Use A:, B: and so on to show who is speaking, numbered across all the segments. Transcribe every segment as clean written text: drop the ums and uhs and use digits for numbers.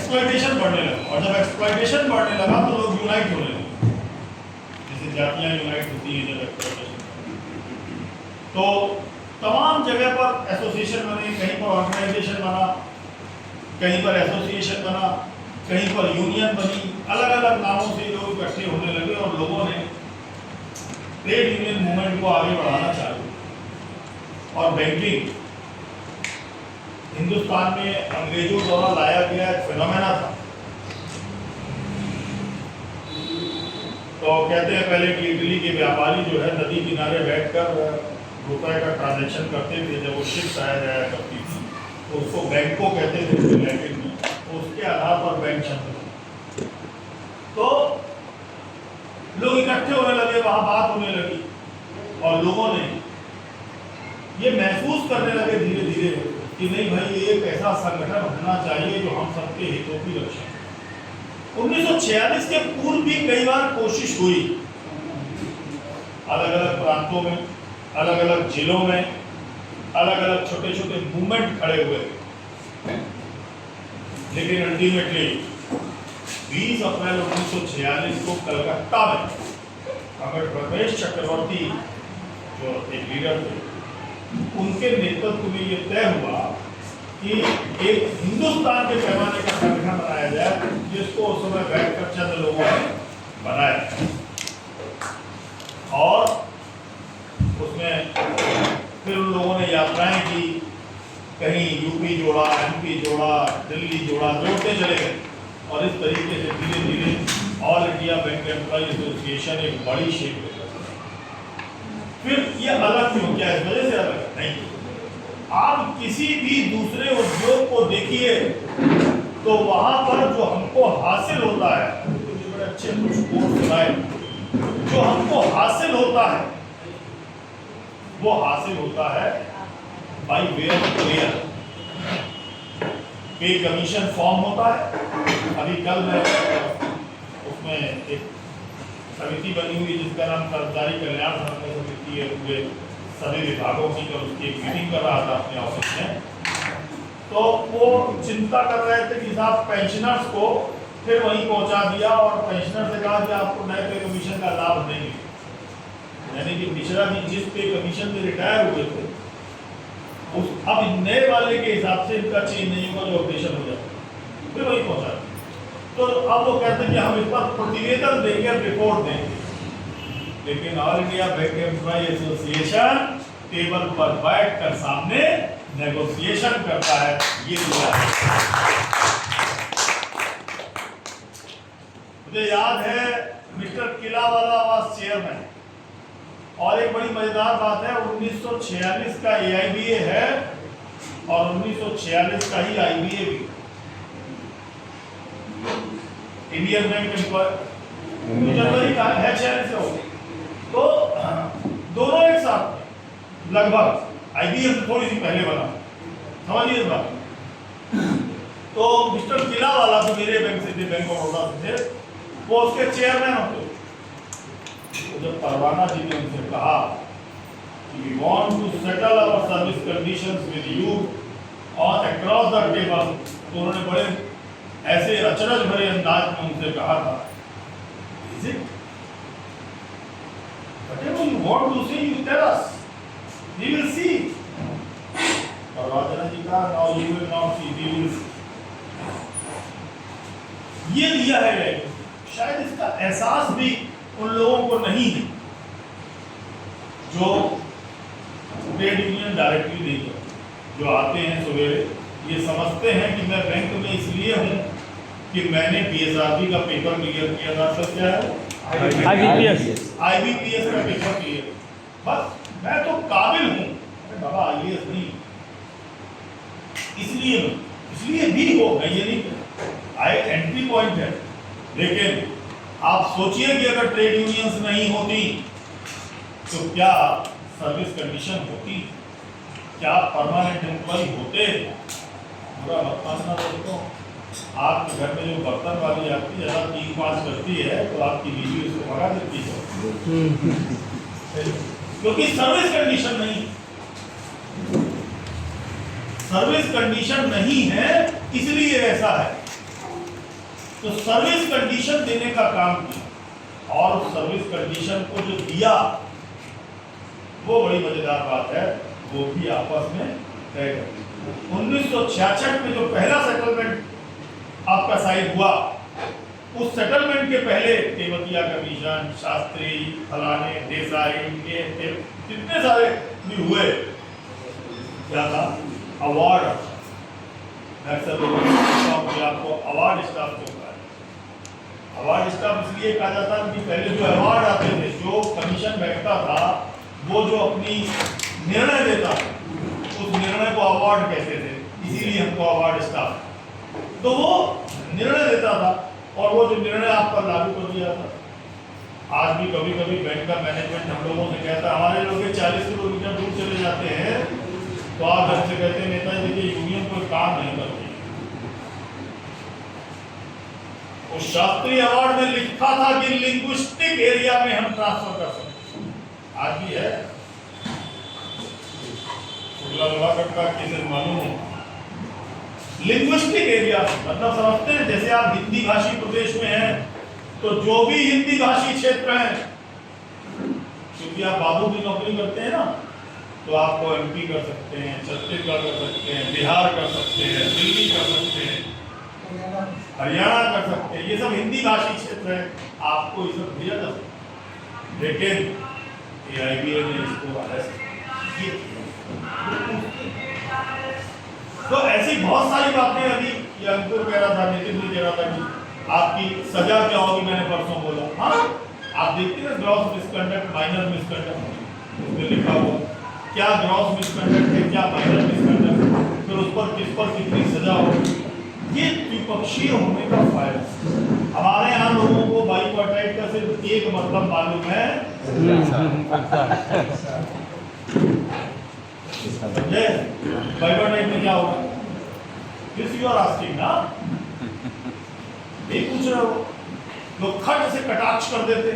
A: Exploitation बढ़ने लगा, और जब एक्सप्लॉयटेशन बढ़ने लगा तो लोग यूनाइट होने लगे, जैसे जातियां यूनाइट होती हैं जब एक्सप्लॉयटेशन। तो तमाम जगह पर एसोसिएशन बने, कहीं पर ऑर्गेनाइजेशन बना, कहीं पर एसोसिएशन बना, कहीं पर यूनियन बनी, अलग अलग नामों से लोग इकट्ठे होने लगे और लोगों ने ट्रेड यूनियन मूवमेंट को आगे बढ़ाना चालू। और बैंकिंग हिंदुस्तान में अंग्रेजों द्वारा लाया गया एक फिनोमेना था। तो कहते हैं पहले कि इटली के व्यापारी जो है नदी किनारे बैठकर रुपए का ट्रांजैक्शन करते थे, जब वो शिप्स आया जाया करती थी तो उसको बैंको कहते थे लैटिन में, तो उसके आधार पर बैंक शब्द। तो लोग इकट्ठे होने लगे, वहां बात होने लगी और लोगों ने ये महसूस करने लगे धीरे धीरे कि नहीं भाई एक ऐसा संगठन होना चाहिए जो हम सबके हितों की रक्षा करे। 1946 के पूर्व भी कई बार कोशिश हुई, अलग अलग प्रांतों में, अलग अलग जिलों में, अलग अलग छोटे छोटे मूवमेंट खड़े हुए, लेकिन अल्टीमेटली 20 अप्रैल 1946 को कलकत्ता में अमर प्रवेश चक्रवर्ती जो एक लीडर थे, उनके नेतृत्व में ये तय हुआ कि एक हिंदुस्तान के पैमाने का संगठन बनाया जाए, जिसको उस समय बैठकर चंद लोगों ने बनाया और उसमें फिर उन लोगों ने यात्राएं की, कहीं यूपी जोड़ा, एमपी जोड़ा, दिल्ली जोड़ा, जोड़ते चले गए और इस तरीके से धीरे धीरे all India bank employ association एक बड़ी शेप में। फिर ये अलग क्यों, क्या इस वजह से अलग नहीं? आप किसी भी दूसरे उद्योग को देखिए तो वहां पर जो हमको हासिल होता है, मुझे बड़े अच्छे कुछ कोट सुनाए, जो हमको हासिल होता है वो हासिल होता है बाई वे ऑफ क्लियर। पे कमीशन फॉर्म होता है। अभी कल मैं उसमें एक समिति बनी हुई जिसका नाम कर्मचारी कल्याण समिति है, पूरे सभी विभागों की, कल उसकी एक मीटिंग कर रहा था अपने ऑफिस में। तो वो चिंता कर रहे थे कि साहब पेंशनर्स को फिर वहीं पहुंचा दिया और पेंशनर से कहा कि आपको नए पे कमीशन का लाभ नहीं मिलेगा, यानी कि पिछड़ा भी जिस पे कमीशन में रिटायर हुए थे उस अब नए वाले के हिसाब से इनका चेंज नहीं होगा, जो ऑपरेशन हो जाता है, फिर वही पहुंचा। तो अब वो कहते हैं कि हम इस पर प्रतिवेदन देंगे, रिपोर्ट देंगे, लेकिन all India bank employ association table पर बैठकर सामने नेगोशिएशन करता है। ये मुझे याद है मिस्टर किलावाला वाज चेयरमैन। और एक बड़ी मजेदार बात है, 1946 का AIBA है और 1946 का ही IBA भी, इंडियन बैंक एम्प्लॉय जनवरी का है 46 से हो गई। तो दोनों एक साथ लगभग, IBA से थोड़ी सी पहले बना, समझिए इस बात। तो मिस्टर किलावाला जो मेरे बैंक से थे, बैंक ऑफ बड़ौदा से थे, वो उसके चेयरमैन होते। तो जब परवाना जी ने उनसे कहा कि we want to settle our service conditions with you और अक्रॉस द टेबल, तो उन्होंने बड़े ऐसे अचरज भरे अंदाज में उनसे कहा था, is it whatever you want to see, you tell us, we will see। परवाना जी का now you will not see, we will see। ये लिया है, शायद इसका एहसास भी उन लोगों को नहीं है जो ट्रेड यूनियन डायरेक्टली नहीं करते, जो आते हैं सवेरे, ये समझते हैं कि मैं बैंक में इसलिए हूं कि मैंने PSRB का पेपर क्लियर किया था। सर क्या है? IBPS का पेपर क्लियर, बस मैं तो काबिल हूं। अरे बाबा IAS नहीं, इसलिए भी हो, मैं ये नहीं, एंट्री पॉइंट है। लेकिन आप सोचिए कि अगर ट्रेड यूनियंस नहीं होती तो क्या सर्विस कंडीशन होती, क्या परमानेंट एम्प्लॉय होते? बुरा मत मानना दोस्तों, आपके घर में जो बर्तन वाली आती है, अगर 3-5 करती है तो आपकी बीवी उसको भगा देती है, क्योंकि सर्विस कंडीशन नहीं, सर्विस कंडीशन नहीं है, इसलिए ऐसा है। तो सर्विस कंडीशन देने का काम किया और सर्विस कंडीशन को जो दिया वो बड़ी मजेदार बात है, वो भी आपस में तय कर दी। 1966 में जो पहला सेटलमेंट आपका साइन हुआ, उस सेटलमेंट के पहले तेवतिया कमीशन, शास्त्री, फलाने, देसाई, कितने सारे भी हुए। क्या था? अवार्ड। आपको अवार्ड स्टाफ को अवार्ड स्टाफ इसलिए कहा जाता है कि पहले जो अवार्ड आते थे, जो कमीशन बैठता था, वो जो अपनी निर्णय देता था, उस निर्णय को अवार्ड कहते थे, इसीलिए हमको अवार्ड स्टाफ। तो वो निर्णय देता था और वो जो निर्णय आप पर लागू कर दिया था। आज भी कभी कभी बैंक का मैनेजमेंट हम लोगों से कहता है, हमारे लोग 40 किलोमीटर दूर चले जाते हैं तो आप हमसे कहते हैं नेता जी कि यूनियन कोई काम नहीं करती। उस शास्त्री अवार्ड में लिखा था कि लिंग्विस्टिक एरिया में हम ट्रांसफर कर सकते हैं। आज भी है। का केसेस मालूम हो, लिंग्विस्टिक एरिया मतलब समझते हैं, जैसे आप हिंदी भाषी प्रदेश में हैं तो जो भी हिंदी भाषी क्षेत्र है, क्योंकि आप बाबू की नौकरी करते हैं ना, तो आपको एमपी कर सकते हैं, छत्तीसगढ़ कर सकते हैं, बिहार कर सकते हैं, दिल्ली कर सकते हैं, हरियाणा कर सकते हैं, ये सब हिंदी भाषी क्षेत्र है, आपको ये सब भेजा जा सकता। लेकिन AIBA ने इसको अरेस्ट किया। तो ऐसी बहुत सारी बातें अभी ये अंकुर कह रहा था, नितिन भी कह रहा था कि आपकी सजा क्या होगी, मैंने परसों बोला। हाँ, आप देखते हैं ग्रॉस मिसकंडक्ट, माइनर मिसकंडक्ट, उसमें लिखा हुआ क्या ग्रॉस मिसकंडक्ट है, क्या माइनर मिसकंडक्ट, फिर उस पर किस पर कितनी सजा होगी। ये द्विपक्षीय होने का फायदा। हमारे यहाँ लोगों को बाइकोटाइट का सिर्फ एक मतलब मालूम है, समझे? बाइकोटाइट में क्या होगा? दिस यू आर आस्किंग ना, ये पूछ रहे हो। लोग खट से कटाक्ष कर देते,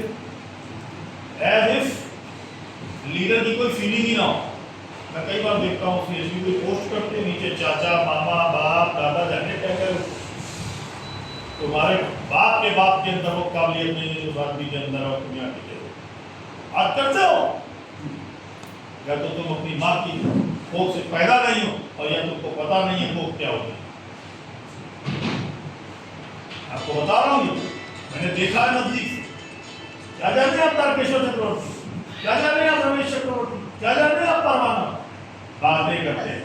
A: एज इफ लीडर की कोई फीलिंग ही ना हो। मैं कई बार देखता हूँ फेसबुक पे पोस्ट करते, नीचे चाचा, मामा, बाप, दादा जाने क्या कर, तुम्हारे बाप के अंदर वो काबिलियत नहीं है जो आदमी के अंदर और दुनिया के आज करते हो। या तो तुम अपनी माँ की कोख से पैदा नहीं हो, और या तुमको पता नहीं है कोख क्या होती है। आपको बता रहा हूँ, मैंने देखा है नजदीक से। क्या जानते हैं आप तारकेश्वर चक्रवर्ती, क्या जानते हैं आप रमेश चक्रवर्ती, क्या जानते हैं आप परमाना, बातें करते हैं।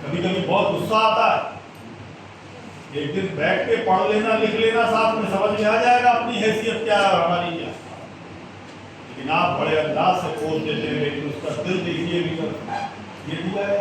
A: कभी कभी बहुत गुस्सा आता है, एक दिन बैठ के पढ़ लेना, लिख लेना, साथ में समझ में आ जाएगा अपनी हैसियत क्या है और हमारी क्या। लेकिन आप बड़े अंदाज से पोस्ट देते हैं, लेकिन उसका दिल देखिए भी, ये दिया है।